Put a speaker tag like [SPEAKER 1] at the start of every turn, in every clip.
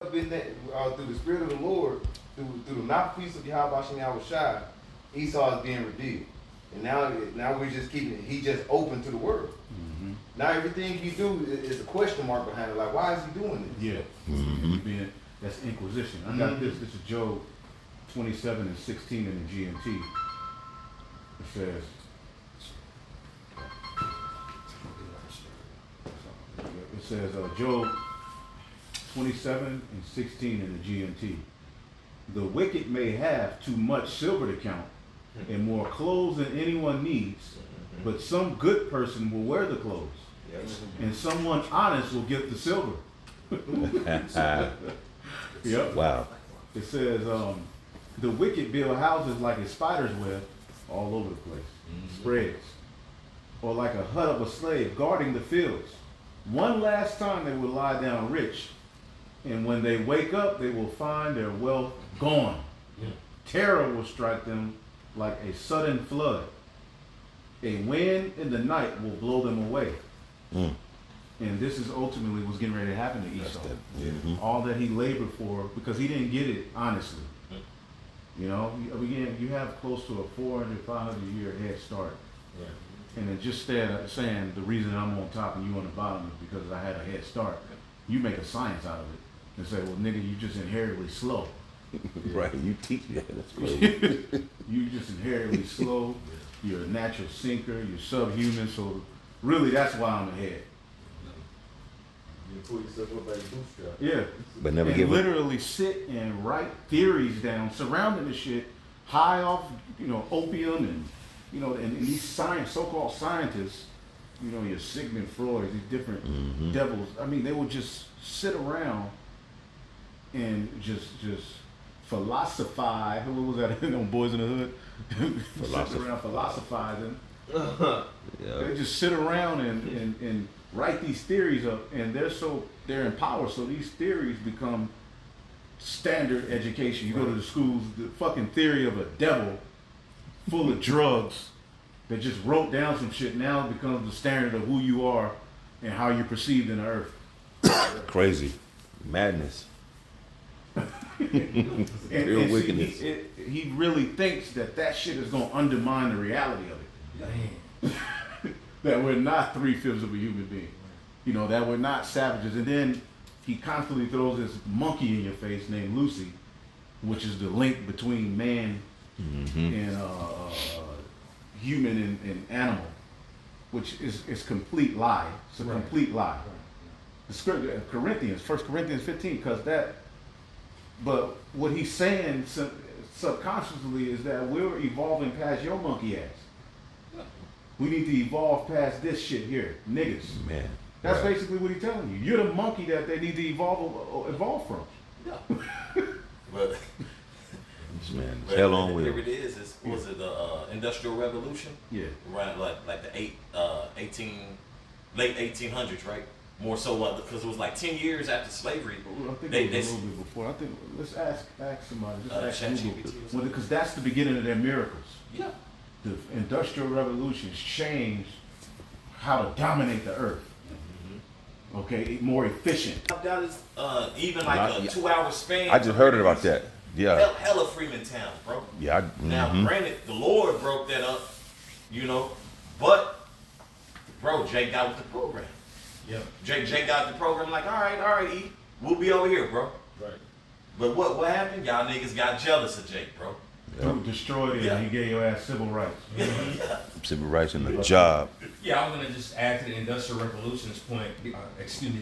[SPEAKER 1] been that through the spirit of the Lord, through the mouthpiece of Yahweh Shem Yahweh Shai, Esau is being redeemed. And now we're just keeping it. He just open to the world. Mm-hmm. Now everything he do is a question mark behind it. Like, why is he doing this?
[SPEAKER 2] Yeah. Mm-hmm. That's Inquisition. I got this. This is Job 27 and 16 in the GMT. It says, Job 27 and 16 in the GMT. The wicked may have too much silver to count and more clothes than anyone needs, but some good person will wear the clothes, and someone honest will get the silver. Yep.
[SPEAKER 3] Wow.
[SPEAKER 2] It says, the wicked build houses like a spider's web all over the place, spreads, or like a hut of a slave guarding the fields. One last time they will lie down rich, and when they wake up, they will find their wealth gone. Terror will strike them like a sudden flood. A wind in the night will blow them away. And this is ultimately what's getting ready to happen to Esau. All that he labored for, because he didn't get it honestly. You know, again, you have close to a 400, 500 year head start. And then just saying the reason I'm on top and you on the bottom is because I had a head start. You make a science out of it and say, well, nigga, you just inherently slow.
[SPEAKER 3] Right, you teach that. That's crazy.
[SPEAKER 2] You just inherently slow. You're a natural sinker. You're subhuman. So really, that's why I'm ahead.
[SPEAKER 1] You pull yourself up by your bootstrap.
[SPEAKER 2] Yeah.
[SPEAKER 3] But never
[SPEAKER 2] and
[SPEAKER 3] give
[SPEAKER 2] literally sit and write theories down surrounding the shit, high off, opium and these so-called scientists, your Sigmund Freud, these different devils. I mean, they would just sit around and just philosophize. What was that? Boys in the Hood. Sit around philosophizing. They just sit around and write these theories up, and they're in power. So these theories become standard education. You go to the schools, the fucking theory of a devil full of drugs that just wrote down some shit now becomes the standard of who you are and how you're perceived in the earth.
[SPEAKER 3] Crazy. Madness.
[SPEAKER 2] and
[SPEAKER 3] wickedness.
[SPEAKER 2] See, he really thinks that shit is going to undermine the reality of it. That we're not 3/5 of a human being. That we're not savages. And then he constantly throws this monkey in your face named Lucy, which is the link between man and human and animal, which is complete lie. It's a complete lie. The scripture, Corinthians, 1 Corinthians 15, because that. But what he's saying subconsciously is that we're evolving past your monkey ass. We need to evolve past this shit here, niggas.
[SPEAKER 3] Man.
[SPEAKER 2] That's basically what he's telling you. You're the monkey that they need to evolve from.
[SPEAKER 4] Yeah. But
[SPEAKER 3] man, hell on
[SPEAKER 4] here
[SPEAKER 3] wheels.
[SPEAKER 4] it is. Was it the Industrial Revolution?
[SPEAKER 2] Yeah.
[SPEAKER 4] Around like the late 1800s, right? More so because it was like 10 years after slavery.
[SPEAKER 2] Well, I think it was a little bit before. I think let's ask somebody. Just ask Google, because that's the beginning of their miracles.
[SPEAKER 4] Yeah.
[SPEAKER 2] The Industrial Revolution changed how to dominate the earth. Okay, more efficient.
[SPEAKER 4] That is even like a 2-hour span.
[SPEAKER 3] I just heard it about that. Yeah.
[SPEAKER 4] Hella Freeman Town, bro.
[SPEAKER 3] Yeah.
[SPEAKER 4] Now, granted, the Lord broke that up, but, bro, Jake got with the program.
[SPEAKER 1] Yeah.
[SPEAKER 4] Jake got the program like, all right, E, we'll be over here, bro.
[SPEAKER 1] Right.
[SPEAKER 4] But what happened? Y'all niggas got jealous of Jake, bro.
[SPEAKER 2] Dude destroyed it and he gave your ass civil rights.
[SPEAKER 3] Civil rights in the job.
[SPEAKER 5] Yeah, I'm gonna just add to the Industrial Revolution's point. The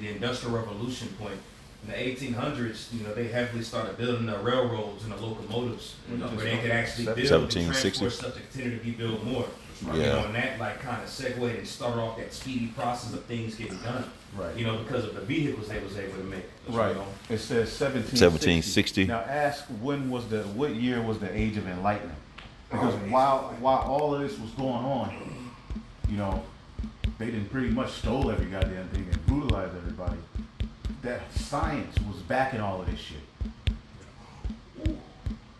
[SPEAKER 5] Industrial Revolution point. In the 1800s, they heavily started building the railroads and the locomotives, where they could actually build and
[SPEAKER 3] 1760.
[SPEAKER 5] transport stuff to continue to be built more.
[SPEAKER 3] Yeah.
[SPEAKER 5] And that kind of segued and started off that speedy process of things getting done.
[SPEAKER 2] Right.
[SPEAKER 5] Because of the vehicles they was able to make.
[SPEAKER 2] Right. It says
[SPEAKER 3] 1760.
[SPEAKER 2] Now ask what year was the Age of Enlightenment? Because while all of this was going on, they didn't pretty much stole every goddamn thing and brutalized everybody. That science was backing all of this shit.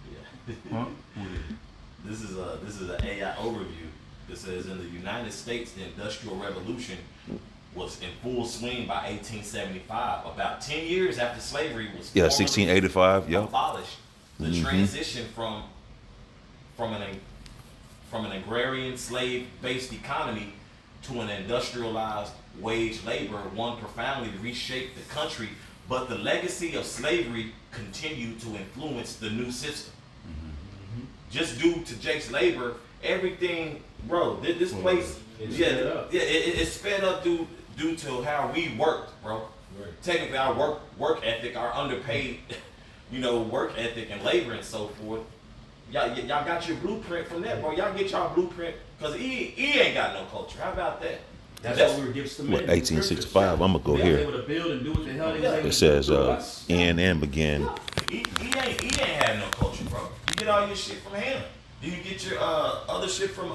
[SPEAKER 4] Yeah.
[SPEAKER 2] Huh?
[SPEAKER 4] This is an AI overview. It says in the United States, the Industrial Revolution was in full swing by 1875. About 10 years after slavery was
[SPEAKER 3] Yeah,
[SPEAKER 4] formally
[SPEAKER 3] 1685. Yep.
[SPEAKER 4] abolished, the transition from an agrarian slave-based economy to an industrialized wage labor one profoundly reshaped the country, but the legacy of slavery continued to influence the new system. Just due to Jake's labor, everything, bro, this place,
[SPEAKER 5] It's
[SPEAKER 4] yeah,
[SPEAKER 5] sped up.
[SPEAKER 4] yeah, it's sped up due to how we worked, bro.
[SPEAKER 5] Right.
[SPEAKER 4] Technically, our work ethic, our underpaid, work ethic and labor and so forth. Y'all got your blueprint from that, bro. Y'all get y'all blueprint, cause he ain't got no culture. How about that?
[SPEAKER 5] That's what we were given to
[SPEAKER 3] What,
[SPEAKER 5] men.
[SPEAKER 3] 1865? I'm gonna go
[SPEAKER 5] They
[SPEAKER 3] here.
[SPEAKER 5] was able to build and do what the hell they was able
[SPEAKER 3] It
[SPEAKER 5] to
[SPEAKER 3] says
[SPEAKER 5] do. Us.
[SPEAKER 3] and began.
[SPEAKER 4] He ain't had no culture, bro. You get all your shit from Ham. Then you get your other shit from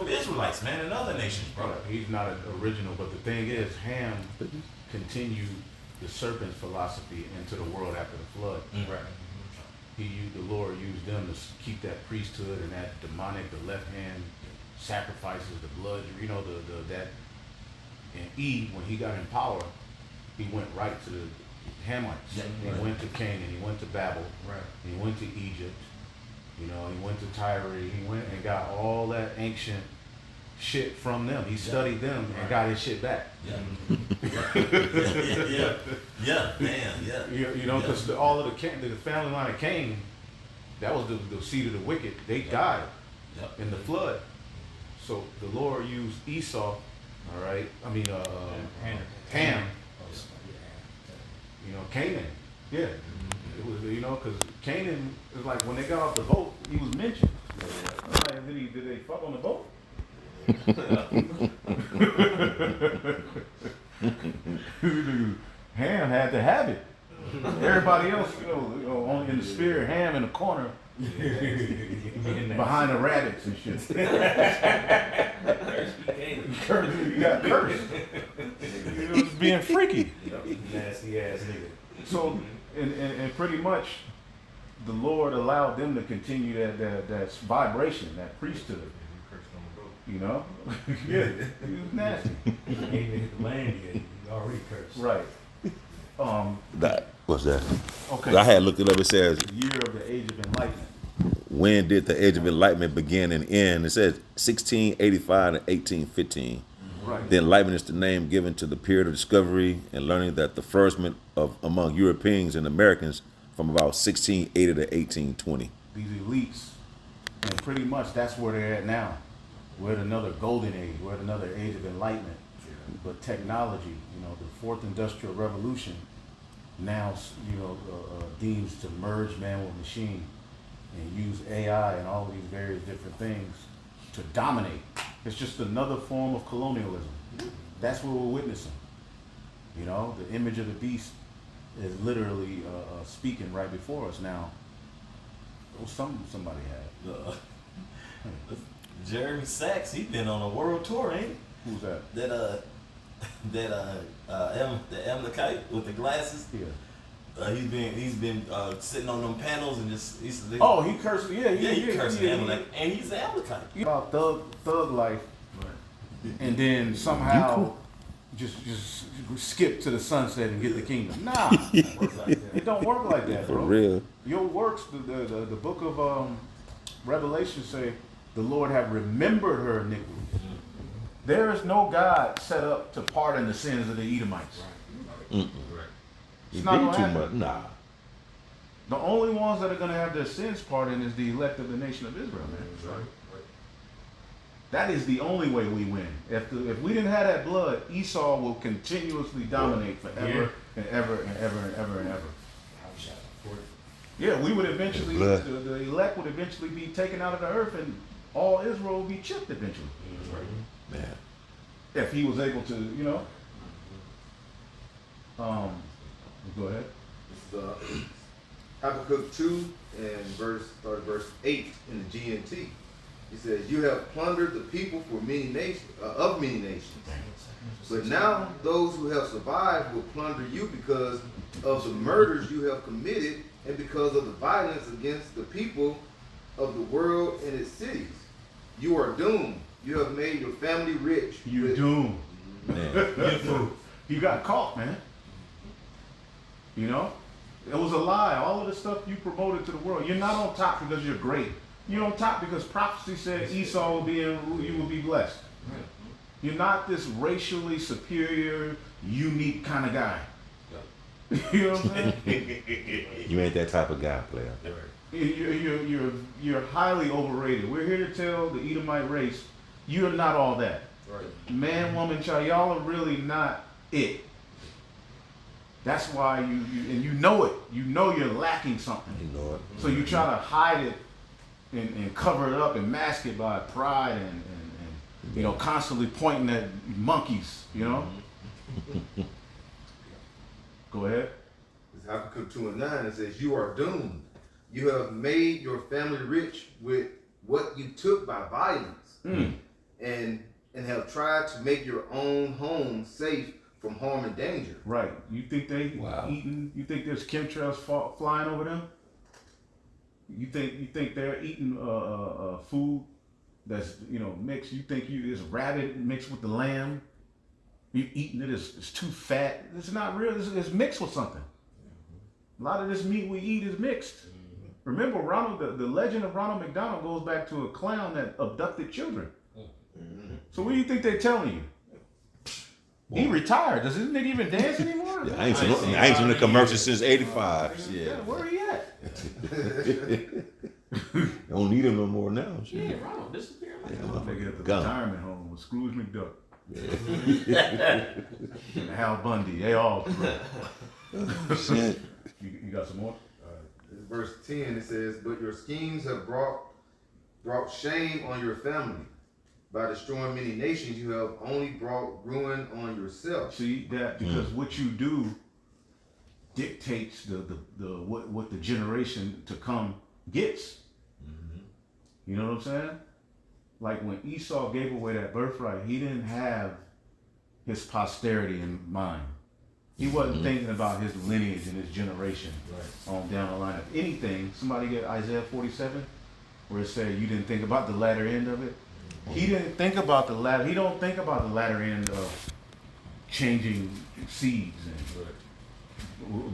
[SPEAKER 4] Israelites, man, and other nations, bro.
[SPEAKER 2] He's not an original, but the thing is, Ham continued the serpent's philosophy into the world after the flood.
[SPEAKER 5] Right.
[SPEAKER 2] The Lord used them to keep that priesthood and that demonic, the left hand sacrifices, the blood, that. And when he got in power, he went right to the Hamites.
[SPEAKER 5] Yeah,
[SPEAKER 2] He
[SPEAKER 5] right.
[SPEAKER 2] went to Canaan, he went to Babel,
[SPEAKER 5] Right.
[SPEAKER 2] he went to Egypt, he went to Tyre, he went and got all that ancient shit from them. He studied them and
[SPEAKER 5] Right.
[SPEAKER 2] got his shit back.
[SPEAKER 4] Yeah, man, yeah.
[SPEAKER 2] Because all of the family line of Cain, that was the seed of the wicked. They died
[SPEAKER 4] Yep.
[SPEAKER 2] in the flood. So the Lord used Esau, all right. I mean, Ham. Canaan. Yeah. It was, because Canaan is like when they got off the boat, he was mentioned. Like, did they fuck on the boat? Ham had to have it. Everybody else, only in the spirit. Ham in the corner, behind the rabbits and shit. You got cursed. Just being freaky.
[SPEAKER 5] Nasty ass nigga.
[SPEAKER 2] So, and pretty much, the Lord allowed them to continue that vibration, that priesthood. Yeah, he was nasty.
[SPEAKER 5] He ain't even hit the land yet. He already cursed.
[SPEAKER 2] Right.
[SPEAKER 3] What's that?
[SPEAKER 2] Okay.
[SPEAKER 3] I had looked it up. It says,
[SPEAKER 2] The year of the Age of Enlightenment.
[SPEAKER 3] when did the Age of Enlightenment begin and end? It says 1685 to 1815.
[SPEAKER 2] Right.
[SPEAKER 3] The Enlightenment is the name given to the period of discovery and learning that the first among Europeans and Americans from about 1680 to 1820.
[SPEAKER 2] These elites, and pretty much that's where they're at now. We're at another golden age. We're at another age of enlightenment. But technology, the fourth industrial revolution now, deems to merge man with machine and use AI and all of these various different things to dominate. It's just another form of colonialism. That's what we're witnessing. The image of the beast is literally speaking right before us now. Oh, somebody had.
[SPEAKER 4] Jeremy Sachs, he been on a world tour, ain't he?
[SPEAKER 2] Who's that?
[SPEAKER 4] The Amlekite with the glasses.
[SPEAKER 2] Yeah.
[SPEAKER 4] He's been sitting on them panels and just he
[SPEAKER 2] Cursed. Yeah,
[SPEAKER 4] he cursing Amalek, and he's an Amalekite.
[SPEAKER 2] About thug life, and then somehow just skip to the sunset and get the kingdom. Nah, it don't work like that,
[SPEAKER 3] For
[SPEAKER 2] bro.
[SPEAKER 3] real.
[SPEAKER 2] Your works, the book of Revelation say, the Lord have remembered her iniquity. There is no God set up to pardon the sins of the Edomites.
[SPEAKER 3] You
[SPEAKER 2] It's not
[SPEAKER 3] do
[SPEAKER 2] gonna
[SPEAKER 3] too
[SPEAKER 2] happen.
[SPEAKER 3] much. Nah.
[SPEAKER 2] The only ones that are going to have their sins pardoned is the elect of the nation of Israel, man. That is the only way we win. If we didn't have that blood, Esau will continuously dominate forever and ever and ever and ever and ever. Yeah, we would eventually, the elect would eventually be taken out of the earth and all Israel would be chipped eventually.
[SPEAKER 3] Man.
[SPEAKER 2] If he was able to, go ahead.
[SPEAKER 1] It's Habakkuk 2 and verse 8 in the GNT. He says, "You have plundered the people for many nations, of many nations. But now those who have survived will plunder you because of the murders you have committed and because of the violence against the people of the world and its cities. You are doomed. You have made your family rich.
[SPEAKER 2] You're doomed.
[SPEAKER 3] Man.
[SPEAKER 2] You got caught, man. You know? It was a lie. All of the stuff you promoted to the world. You're not on top because you're great. You're on top because prophecy said Esau will be you will be blessed. You're not this racially superior, unique kind of guy. You know what I'm saying?
[SPEAKER 3] You ain't that type of guy, player.
[SPEAKER 2] You're highly overrated. We're here to tell the Edomite race, you're not all that. Man, woman, child, y'all are really not it. That's why you know it. You know you're lacking something.
[SPEAKER 3] You know it.
[SPEAKER 2] So you try to hide it and cover it up and mask it by pride and you know, constantly pointing at monkeys, you know? Go ahead.
[SPEAKER 1] It's Habakkuk 2:9. It says, "You are doomed. You have made your family rich with what you took by violence, and have tried to make your own home safe from harm and danger."
[SPEAKER 2] Right. You think they eating? You think there's chemtrails flying over them? You think they're eating food that's mixed? You think it's rabbit mixed with the lamb? You eating it? It's too fat. It's not real. It's mixed with something. A lot of this meat we eat is mixed. Remember, the legend of Ronald McDonald goes back to a clown that abducted children. So what do you think they're telling you? He retired. Does this nigga even dance anymore?
[SPEAKER 3] Yeah, I ain't seen the commercial since '85.
[SPEAKER 2] Yeah, where he at?
[SPEAKER 3] Don't need him no more now. Shit.
[SPEAKER 5] Yeah, Ronald disappeared.
[SPEAKER 3] Yeah,
[SPEAKER 2] Nigga at the
[SPEAKER 3] gone.
[SPEAKER 2] retirement home with Scrooge McDuck. And Hal Bundy. They all.
[SPEAKER 3] Shit.
[SPEAKER 2] You got some more?
[SPEAKER 1] Verse 10, it says, "But your schemes have brought shame on your family. By destroying many nations, you have only brought ruin on yourself."
[SPEAKER 2] See that because what you do dictates what the generation to come gets. You know what I'm saying? Like when Esau gave away that birthright, he didn't have his posterity in mind. He wasn't thinking about his lineage and his generation on down the line. If anything, somebody get Isaiah 47, where it said you didn't think about the latter end of it. He didn't think about the latter. He don't think about the latter end of changing seeds and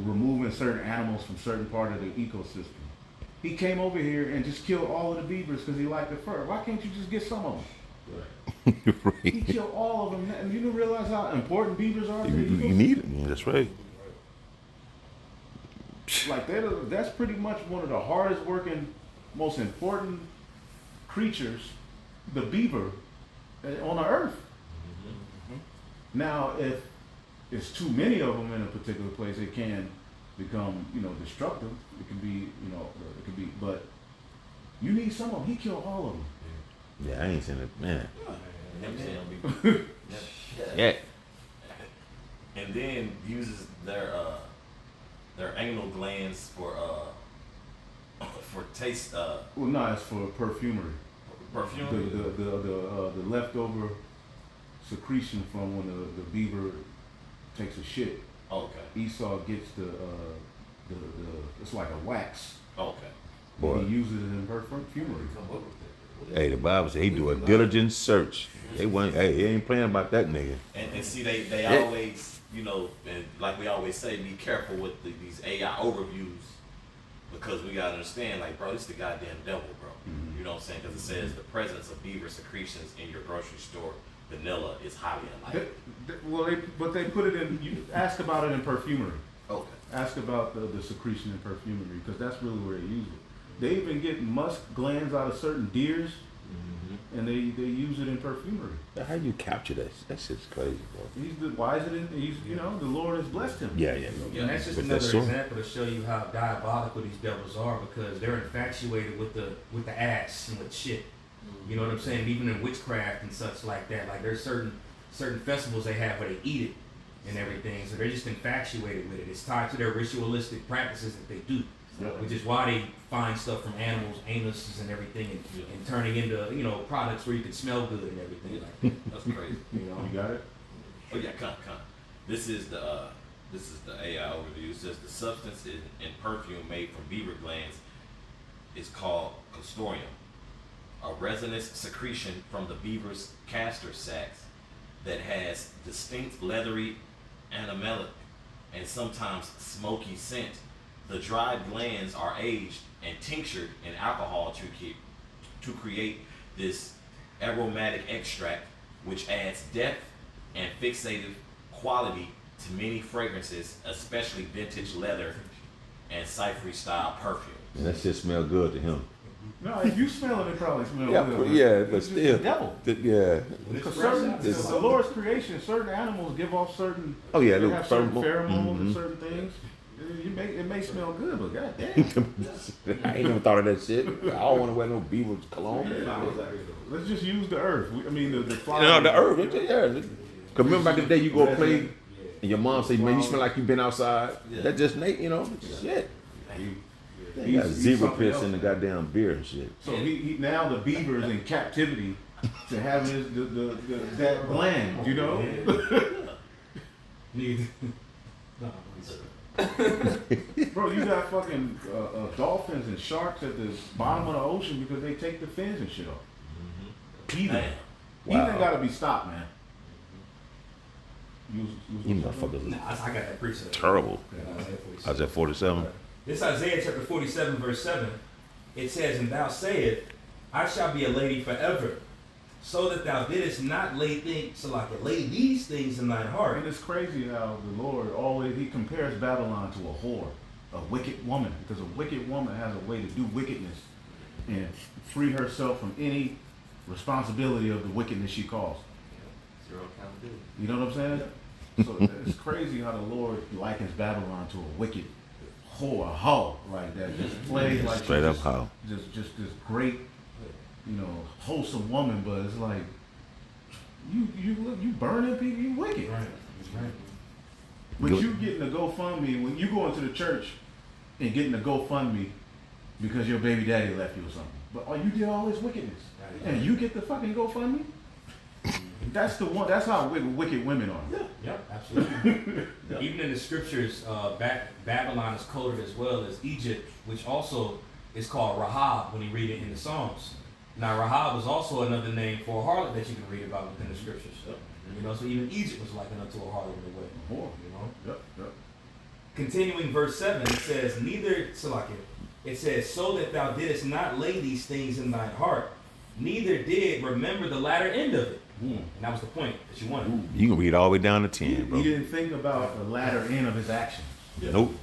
[SPEAKER 2] removing certain animals from certain part of the ecosystem. He came over here and just killed all of the beavers because he liked the fur. Why can't you just get some of them? He killed all of them. And you don't realize how important beavers are to the
[SPEAKER 3] You
[SPEAKER 2] ecosystem?
[SPEAKER 3] need it, man. That's right.
[SPEAKER 2] Like that's pretty much one of the hardest working, most important creatures, the beaver, on the earth. Now, if it's too many of them in a particular place, it can become, destructive. It can be, but you need some of them. He killed all of them.
[SPEAKER 3] Yeah, I ain't seen it, man.
[SPEAKER 4] Yeah.
[SPEAKER 3] Yeah.
[SPEAKER 4] And then uses their anal glands for taste
[SPEAKER 2] Well, no, it's for perfumery.
[SPEAKER 4] perfume.
[SPEAKER 2] The leftover secretion from when the beaver takes a shit.
[SPEAKER 4] Okay.
[SPEAKER 2] Esau gets the it's like a wax.
[SPEAKER 4] Okay.
[SPEAKER 3] Boy.
[SPEAKER 2] He uses it in perfumery.
[SPEAKER 3] Hey, the Bible said he do a diligent search. He ain't playing about that nigga.
[SPEAKER 4] And see, they always, and like we always say, be careful with these AI overviews, because we gotta understand, like, bro, it's the goddamn devil, bro. You know what I'm saying? Because it says the presence of beaver secretions in your grocery store vanilla is highly unlikely.
[SPEAKER 2] But they put it in. You ask about it in perfumery.
[SPEAKER 4] Okay.
[SPEAKER 2] Ask about the secretion in perfumery, because that's really where they use it. They even get musk glands out of certain deers, and they use it in perfumery.
[SPEAKER 3] How you capture that? That shit's crazy, bro.
[SPEAKER 2] He's the wiser than the Lord has blessed him.
[SPEAKER 3] Yeah.
[SPEAKER 5] And that's just
[SPEAKER 3] But
[SPEAKER 5] another
[SPEAKER 3] that's so-
[SPEAKER 5] example to show you how diabolical these devils are, because they're infatuated with the ass and with shit. You know what I'm saying? Even in witchcraft and such like that. Like there's certain festivals they have where they eat it and everything. So they're just infatuated with it. It's tied to their ritualistic practices that they do.
[SPEAKER 2] Yep.
[SPEAKER 5] Which is why they find stuff from animals, anuses and everything, and turning into products where you can smell good and everything like that.
[SPEAKER 4] That's crazy.
[SPEAKER 2] You got it.
[SPEAKER 4] Oh yeah, come. This is the AI overview. It says the substance in perfume made from beaver glands is called castoreum, a resinous secretion from the beaver's castor sacs that has distinct leathery, animalic, and sometimes smoky scent. The dried glands are aged and tinctured in alcohol to create this aromatic extract, which adds depth and fixative quality to many fragrances, especially vintage leather and cyphery style perfume.
[SPEAKER 3] And that shit smell good to him.
[SPEAKER 2] No, if you smell it, it probably smells
[SPEAKER 3] Yeah,
[SPEAKER 2] good.
[SPEAKER 3] but yeah, but
[SPEAKER 2] it's just
[SPEAKER 3] still.
[SPEAKER 2] the devil.
[SPEAKER 3] Yeah.
[SPEAKER 2] Because the Lord's creation, certain animals give off certain.
[SPEAKER 3] Oh, yeah,
[SPEAKER 2] they
[SPEAKER 3] little
[SPEAKER 2] have certain
[SPEAKER 3] pheromone.
[SPEAKER 2] pheromones and
[SPEAKER 3] Mhm.
[SPEAKER 2] certain things. It may smell good, but goddamn.
[SPEAKER 3] I ain't never thought of that shit. I don't want to wear no beaver cologne.
[SPEAKER 2] Let's just use the earth. I mean, the flower.
[SPEAKER 3] No, the herb. Yeah. Cause remember back in the day, you go play, and your mom say, "Man, you smell like you been outside." That just Nate, you know, shit. He got
[SPEAKER 2] He's
[SPEAKER 3] zebra
[SPEAKER 2] something
[SPEAKER 3] piss
[SPEAKER 2] else.
[SPEAKER 3] in the goddamn beer and shit.
[SPEAKER 2] So he now the beaver is in captivity to have his that gland, you know. Bro, you got fucking dolphins and sharks at the bottom of the ocean because they take the fins and shit off. Heathen.
[SPEAKER 4] Man.
[SPEAKER 3] Wow.
[SPEAKER 2] Heathen gotta be stopped, man.
[SPEAKER 3] You motherfuckers
[SPEAKER 5] Nah, I got that precept.
[SPEAKER 3] terrible.
[SPEAKER 5] Yeah,
[SPEAKER 3] Isaiah 47.
[SPEAKER 5] This Isaiah chapter 47, verse 7. It says, "And thou sayest, I shall be a lady forever, so that thou didst not lay these things in thine heart."
[SPEAKER 2] And it's crazy how the Lord always, he compares Babylon to a whore, a wicked woman, because a wicked woman has a way to do wickedness and free herself from any responsibility of the wickedness she caused.
[SPEAKER 4] Zero accountability.
[SPEAKER 2] You know what I'm saying? So it's crazy how the Lord likens Babylon to a wicked whore, a hoe like that. Just plays like
[SPEAKER 3] Straight
[SPEAKER 2] she's
[SPEAKER 3] up
[SPEAKER 2] just-
[SPEAKER 3] how.
[SPEAKER 2] Just this great, you know, wholesome woman, but it's like you burning people, you wicked.
[SPEAKER 5] Right.
[SPEAKER 2] But
[SPEAKER 3] Good.
[SPEAKER 2] you getting a GoFundMe, when you go into the church and getting a GoFundMe because your baby daddy left you or something. But you did all this wickedness. And you get the fucking GoFundMe? That's the one. That's how wicked women are.
[SPEAKER 5] Yep, absolutely. Even in the scriptures, Babylon is coded as well as Egypt, which also is called Rahab when you read it in the Psalms. Now, Rahab is also another name for a harlot that you can read about within the scriptures. You know, so even Egypt was likened unto a harlot in a way.
[SPEAKER 2] Whore.
[SPEAKER 5] You know?
[SPEAKER 2] Yep.
[SPEAKER 5] Continuing verse 7, it says, it says, "So that thou didst not lay these things in thine heart, neither did remember the latter end of it." And that was the point that you wanted.
[SPEAKER 3] You can read all the way down to 10,
[SPEAKER 2] He
[SPEAKER 3] bro.
[SPEAKER 2] didn't think about the latter end of his actions.
[SPEAKER 3] Nope.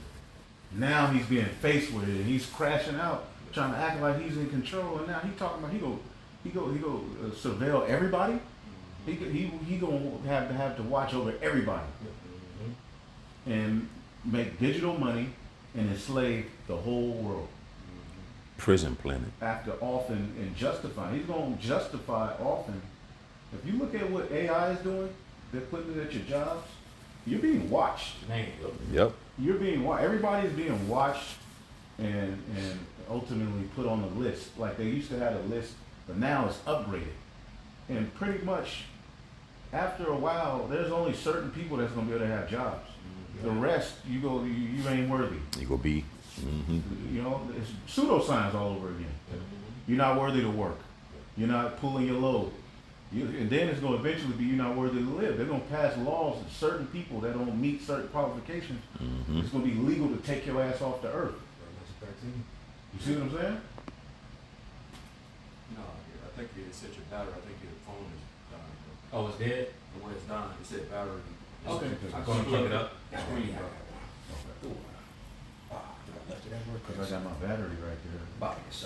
[SPEAKER 2] Now he's being faced with it, and he's crashing out, trying to act like he's in control. And now he talking about he go surveil everybody. He gonna have to watch over everybody, and make digital money and enslave the whole world.
[SPEAKER 3] Prison planet.
[SPEAKER 2] After often and justify, he's gonna justify often. If you look at what AI is doing, they're putting it at your jobs. You're being watched.
[SPEAKER 5] Man,
[SPEAKER 3] Yep.
[SPEAKER 2] You're being watched. Everybody's being watched and ultimately put on the list. Like they used to have a list, but now it's upgraded. And pretty much after a while, there's only certain people that's gonna be able to have jobs. The rest, you ain't worthy.
[SPEAKER 3] You go be. Mm-hmm.
[SPEAKER 2] You know, it's pseudoscience all over again. You're not worthy to work. You're not pulling your load. And then it's going to eventually be you're not worthy to live. They're going to pass laws that certain people that don't meet certain qualifications, it's going to be legal to take your ass off the earth. You see what I'm saying?
[SPEAKER 6] No, I think it said your battery. I think your phone is dying.
[SPEAKER 5] oh, it's dead?
[SPEAKER 6] The way it's dying, it said battery.
[SPEAKER 5] Okay. I'm going to plug it up.
[SPEAKER 6] Screen, bro.
[SPEAKER 2] Because I got my battery right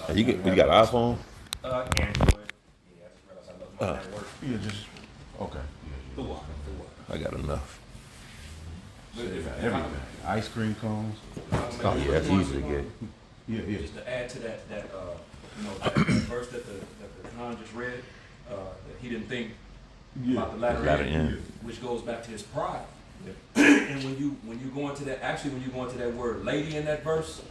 [SPEAKER 2] there.
[SPEAKER 3] You got an iPhone?
[SPEAKER 5] Android. Yeah, I just realized I left mine at work.
[SPEAKER 2] Yeah, just okay.
[SPEAKER 5] The water.
[SPEAKER 3] I got enough.
[SPEAKER 2] Everything. Ice cream cones.
[SPEAKER 3] Oh, yeah, that's easy to get.
[SPEAKER 2] Yeah.
[SPEAKER 6] Just to add to that, that verse that the Khan just read, that he didn't think about the latter
[SPEAKER 3] Latter
[SPEAKER 6] end,
[SPEAKER 3] end.
[SPEAKER 6] which goes back to his pride. And when you go into that, actually when you go into that word lady in that verse,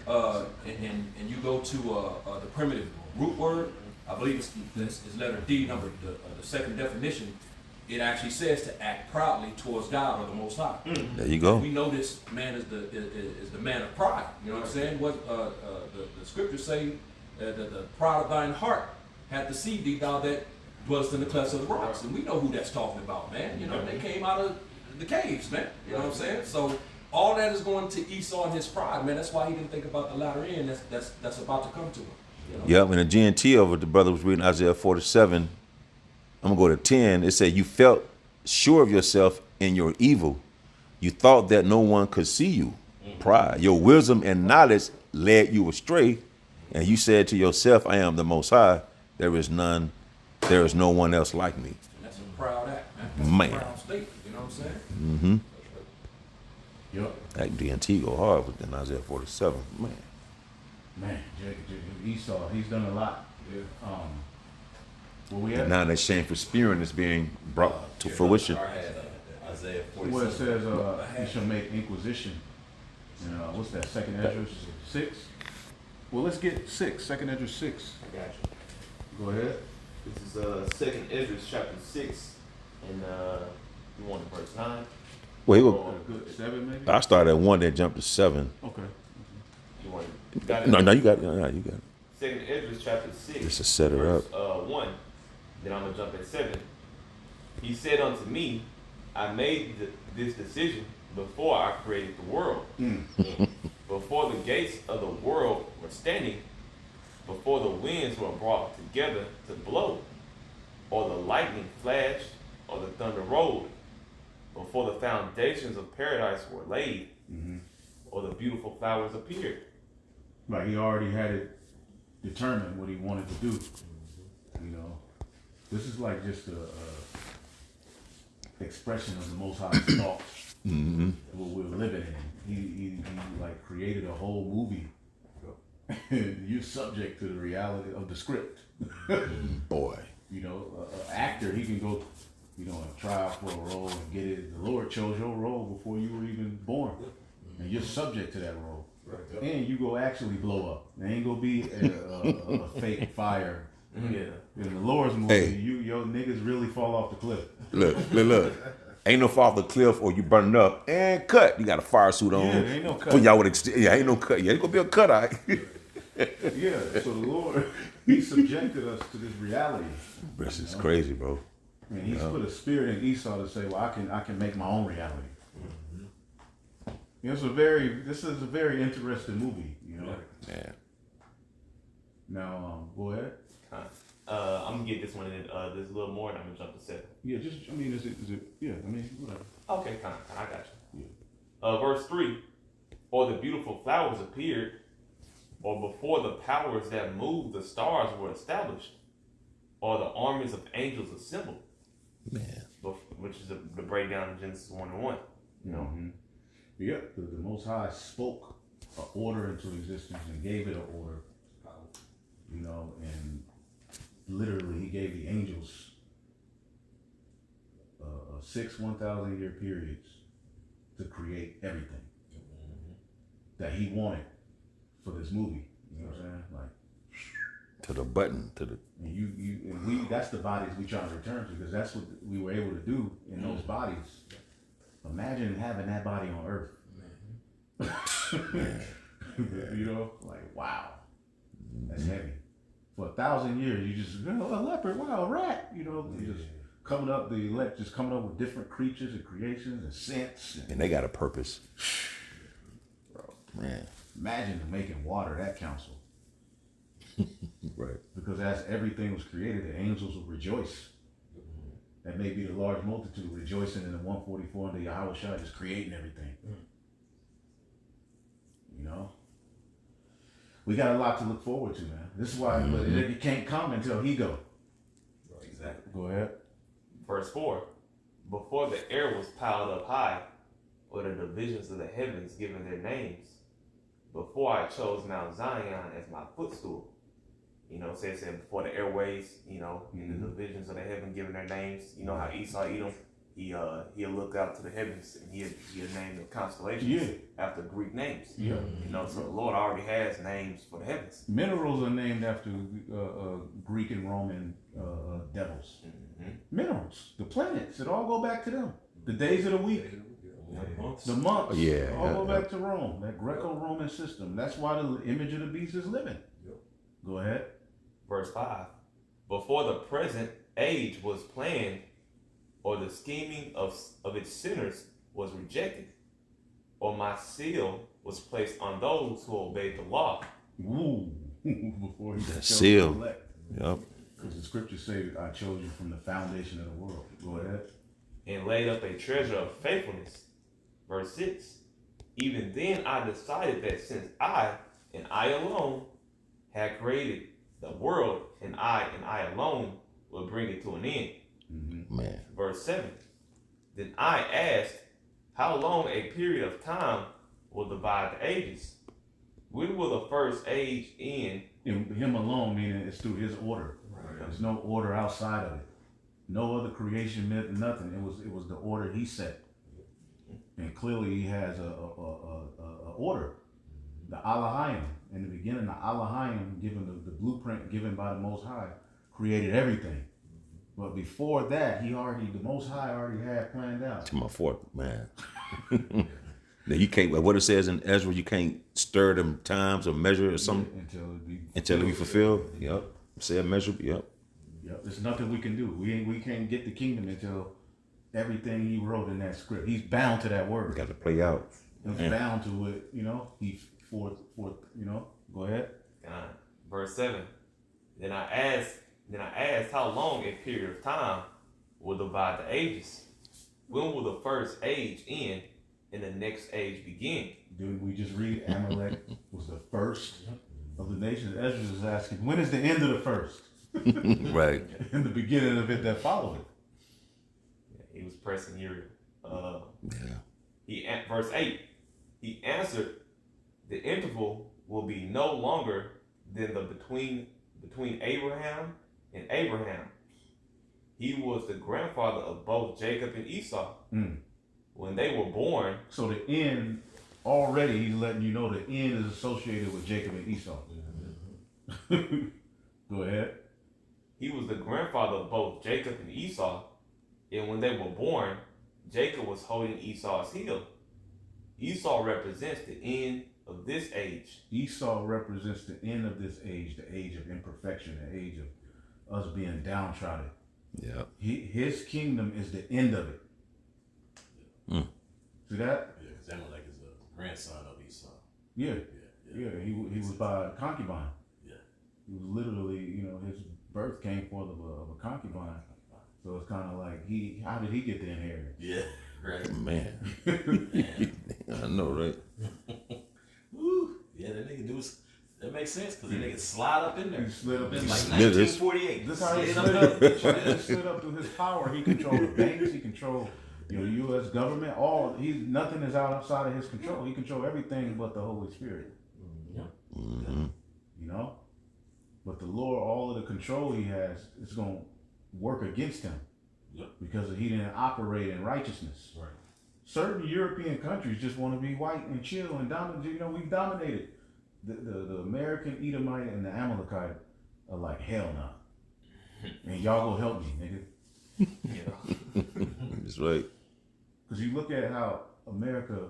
[SPEAKER 6] and you go to the primitive root word, I believe it's letter D, number the second definition. It actually says to act proudly towards God or the Most High.
[SPEAKER 3] There you go.
[SPEAKER 6] We know this man is the man of pride. You know what I'm saying? What the scriptures say that the pride of thine heart hath deceived thee, thou that dwellest in the clefts of the rocks. And we know who that's talking about, man. You know, they came out of the caves, man. You know what I'm saying? So all that is going to Esau and his pride, man. That's why he didn't think about the latter end that's about to come to him. You know?
[SPEAKER 3] Yep, in the GNT over, the brother was reading Isaiah 47. I'm going to go to 10. It said, you felt sure of yourself in your evil. You thought that no one could see you. Pride. Your wisdom and knowledge led you astray. And you said to yourself, I am the Most High. There is no one else like me.
[SPEAKER 6] And that's a proud act, man. That's
[SPEAKER 3] Man.
[SPEAKER 6] a proud statement, you know what I'm saying?
[SPEAKER 3] Mm-hmm.
[SPEAKER 2] Yep.
[SPEAKER 3] That GNT go hard within Isaiah 47. Man.
[SPEAKER 2] Man, Esau, he's done a lot. Where we at?
[SPEAKER 3] And now that shameful spirit is being brought to fruition.
[SPEAKER 4] I had Isaiah
[SPEAKER 2] Where it
[SPEAKER 4] 47.
[SPEAKER 2] says, you shall make inquisition. What's that, 2nd Ezra 6? Well, let's get 6, 2nd Ezra 6.
[SPEAKER 1] I got you.
[SPEAKER 2] Go ahead.
[SPEAKER 1] This is 2nd Ezra chapter 6, and you want the verse 9?
[SPEAKER 3] Wait,
[SPEAKER 2] A good 7 maybe?
[SPEAKER 3] I started at 1, then jumped to 7.
[SPEAKER 2] Okay.
[SPEAKER 1] You want it? You got it?
[SPEAKER 3] No, you got it. No, you got it.
[SPEAKER 1] 2nd Ezra chapter 6.
[SPEAKER 3] Just to set it
[SPEAKER 1] verse,
[SPEAKER 3] up.
[SPEAKER 1] 1. Then I'm gonna jump at 7. He said unto me, I made this decision before I created the world. Before the gates of the world were standing, before the winds were brought together to blow, or the lightning flashed, or the thunder rolled, before the foundations of paradise were laid, or the beautiful flowers appeared.
[SPEAKER 2] Like he already had it determined what he wanted to do. You know, this is like just a expression of the Most High's thoughts. What we're living in. He like created a whole movie. You're subject to the reality of the script.
[SPEAKER 3] Boy.
[SPEAKER 2] You know, an actor, he can go, you know, and try out for a role and get it. The Lord chose your role before you were even born. And you're subject to that role. And you go actually blow up. There ain't gonna be a fake fire.
[SPEAKER 1] Yeah.
[SPEAKER 2] In the Lord's movie,
[SPEAKER 3] Hey.
[SPEAKER 2] your niggas really fall off the cliff.
[SPEAKER 3] Look. Ain't no fall off the cliff or you burning up and cut. You got a fire suit on.
[SPEAKER 2] Yeah, ain't no cut.
[SPEAKER 3] Put y'all with ain't no cut. Yeah, it's gonna be a cut out.
[SPEAKER 2] Yeah, so the Lord, he subjected us to this reality.
[SPEAKER 3] This is crazy, bro.
[SPEAKER 2] And he's put a spirit in Esau to say, well, I can make my own reality. You know, this is a very interesting movie, you know.
[SPEAKER 3] Yeah.
[SPEAKER 2] Now, go ahead.
[SPEAKER 1] I'm gonna get this one in this a little more, and I'm gonna jump to 7.
[SPEAKER 2] Yeah, is it, yeah, whatever.
[SPEAKER 1] Okay, I got you. Verse 3. Or the beautiful flowers appeared, or before the powers that move the stars were established, or the armies of angels assembled.
[SPEAKER 3] Man.
[SPEAKER 1] Which is the breakdown of Genesis 1:1. You know.
[SPEAKER 2] Yeah, the Most High spoke an order into existence and gave it an order. You know, and literally he gave the angels 6 1,000-year periods to create everything that he wanted for this movie. You know what I'm saying? Like
[SPEAKER 3] To the button. To the
[SPEAKER 2] and we that's the bodies we trying to return to, because that's what we were able to do in those bodies. Imagine having that body on Earth. You know, like wow, that's heavy. For 1,000 years, you just, a leopard, wow, a rat. You know, you just coming up with different creatures and creations and scents.
[SPEAKER 3] and they got a purpose. Bro, man.
[SPEAKER 2] Imagine making water that council,
[SPEAKER 3] Right.
[SPEAKER 2] because as everything was created, the angels would rejoice. That may be the large multitude rejoicing in the 144 and the Yahweh Shai just creating everything. You know? We got a lot to look forward to, man. This is why but it can't come until he go.
[SPEAKER 1] Exactly.
[SPEAKER 2] Go ahead.
[SPEAKER 1] Verse 4. Before the air was piled up high, or the divisions of the heavens given their names, before I chose Mount Zion as my footstool. You know, say before the airways, you know, in the divisions of the heaven given their names. You know how Esau Edom, he'll look out to the heavens and he'll name the constellations after Greek names.
[SPEAKER 2] Yeah.
[SPEAKER 1] You know, so the Lord already has names for the heavens.
[SPEAKER 2] Minerals are named after Greek and Roman devils. Minerals, the planets, it all go back to them. The days of the week, the months, all go back to Rome, that Greco-Roman system. That's why the image of the beast is living. Go ahead.
[SPEAKER 1] Verse 5. Before the present
[SPEAKER 7] age was planned, or the scheming of its sinners was rejected, or my seal was placed on those who obeyed the law.
[SPEAKER 2] Ooh, before he
[SPEAKER 3] That
[SPEAKER 2] chose
[SPEAKER 3] seal.
[SPEAKER 2] to elect.
[SPEAKER 3] Yep.
[SPEAKER 2] Because the scriptures say, I chose you from the foundation of the world. Go ahead.
[SPEAKER 7] And laid up a treasure of faithfulness. Verse 6. Even then I decided that since I, and I alone, had created the world, and I alone, will bring it to an end.
[SPEAKER 3] Man.
[SPEAKER 7] Verse 7. Then I asked, how long a period of time will divide the ages? When will the first age end?
[SPEAKER 2] Him alone, meaning it's through his order.
[SPEAKER 6] Right.
[SPEAKER 2] There's no order outside of it. No other creation myth, nothing. It was the order he set. And clearly he has a order. The Elohim. In the beginning, the Elohim, given the blueprint given by the Most High, created everything. But before that, the Most High already had planned out.
[SPEAKER 3] To my fourth, man. Now you can't, what it says in Ezra, you can't stir them times or measure or something until it be fulfilled. Yep. Say a measure. Yep.
[SPEAKER 2] Yep. There's nothing we can do. We can't get the kingdom until everything he wrote in that script. He's bound to that word.
[SPEAKER 3] Got to play out.
[SPEAKER 2] He's bound to it. He's fourth. Go ahead.
[SPEAKER 7] Verse 7. Then I asked how long a period of time will divide the ages? When will the first age end and the next age begin?
[SPEAKER 2] Didn't we just read Amalek was the first of the nations? Ezra is asking, when is the end of the first?
[SPEAKER 3] Right.
[SPEAKER 2] And the beginning of it that followed it.
[SPEAKER 7] Yeah, he was pressing Uriel.
[SPEAKER 3] Yeah.
[SPEAKER 7] Verse 8. He answered, the interval will be no longer than the between Abraham and Abraham. He was the grandfather of both Jacob and Esau. When they were born.
[SPEAKER 2] So the end, already he's letting you know the end is associated with Jacob and Esau. Go ahead.
[SPEAKER 7] He was the grandfather of both Jacob and Esau. And when they were born, Jacob was holding Esau's heel. Esau represents the end of this age.
[SPEAKER 2] Esau represents the end of this age, the age of imperfection, the age of us being downtrodden.
[SPEAKER 3] Yeah.
[SPEAKER 2] His kingdom is the end of it. See that?
[SPEAKER 8] Yeah, because Amalek is the grandson of Esau.
[SPEAKER 2] Yeah. He was by a concubine.
[SPEAKER 8] Yeah.
[SPEAKER 2] He was literally, his birth came forth of a concubine. So it's kind of like how did he get the inheritance?
[SPEAKER 8] Yeah, right.
[SPEAKER 3] Man. I know, right?
[SPEAKER 4] Woo. Yeah, that nigga do. That makes sense because the nigga slide up in there.
[SPEAKER 2] He slid up in
[SPEAKER 4] It's
[SPEAKER 2] there.
[SPEAKER 4] like 1948.
[SPEAKER 2] This how he
[SPEAKER 4] Slid
[SPEAKER 2] slid
[SPEAKER 4] up
[SPEAKER 2] up.
[SPEAKER 4] in
[SPEAKER 2] He
[SPEAKER 4] there.
[SPEAKER 2] slid up through his power. He controlled the banks. He controlled the U.S. government. Nothing is outside of his control. He controlled everything but the Holy Spirit.
[SPEAKER 3] Mm-hmm.
[SPEAKER 2] But the Lord, all of the control he has, is going to work against him.
[SPEAKER 8] Yep.
[SPEAKER 2] Because he didn't operate in righteousness.
[SPEAKER 8] Right.
[SPEAKER 2] Certain European countries just want to be white and chill and dominate. We've dominated. The American Edomite and the Amalekite are like, hell no. And y'all go help me, nigga.
[SPEAKER 3] That's right.
[SPEAKER 2] Because you look at how America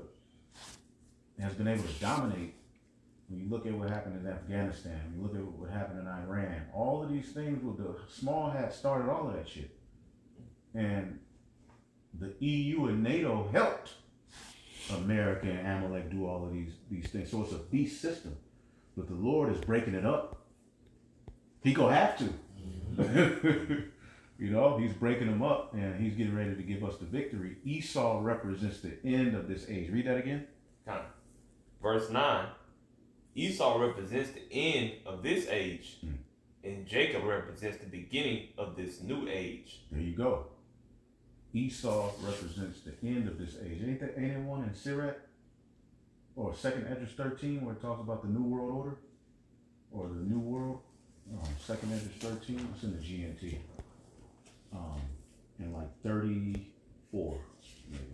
[SPEAKER 2] has been able to dominate. When you look at what happened in Afghanistan, you look at what happened in Iran, all of these things with the small hat started all of that shit. And the EU and NATO helped America and Amalek do all of these things. So it's a beast system. But the Lord is breaking it up. He gonna have to. He's breaking them up and he's getting ready to give us the victory. Esau represents the end of this age. Read that again.
[SPEAKER 7] Verse 9. Esau represents the end of this age, and Jacob represents the beginning of this new age.
[SPEAKER 2] There you go. Esau represents the end of this age. Ain't it one in Sirach or 2nd Esdras 13 where it talks about the New World Order or the New World? 2nd Esdras 13. It's in the GNT. In like 34, maybe.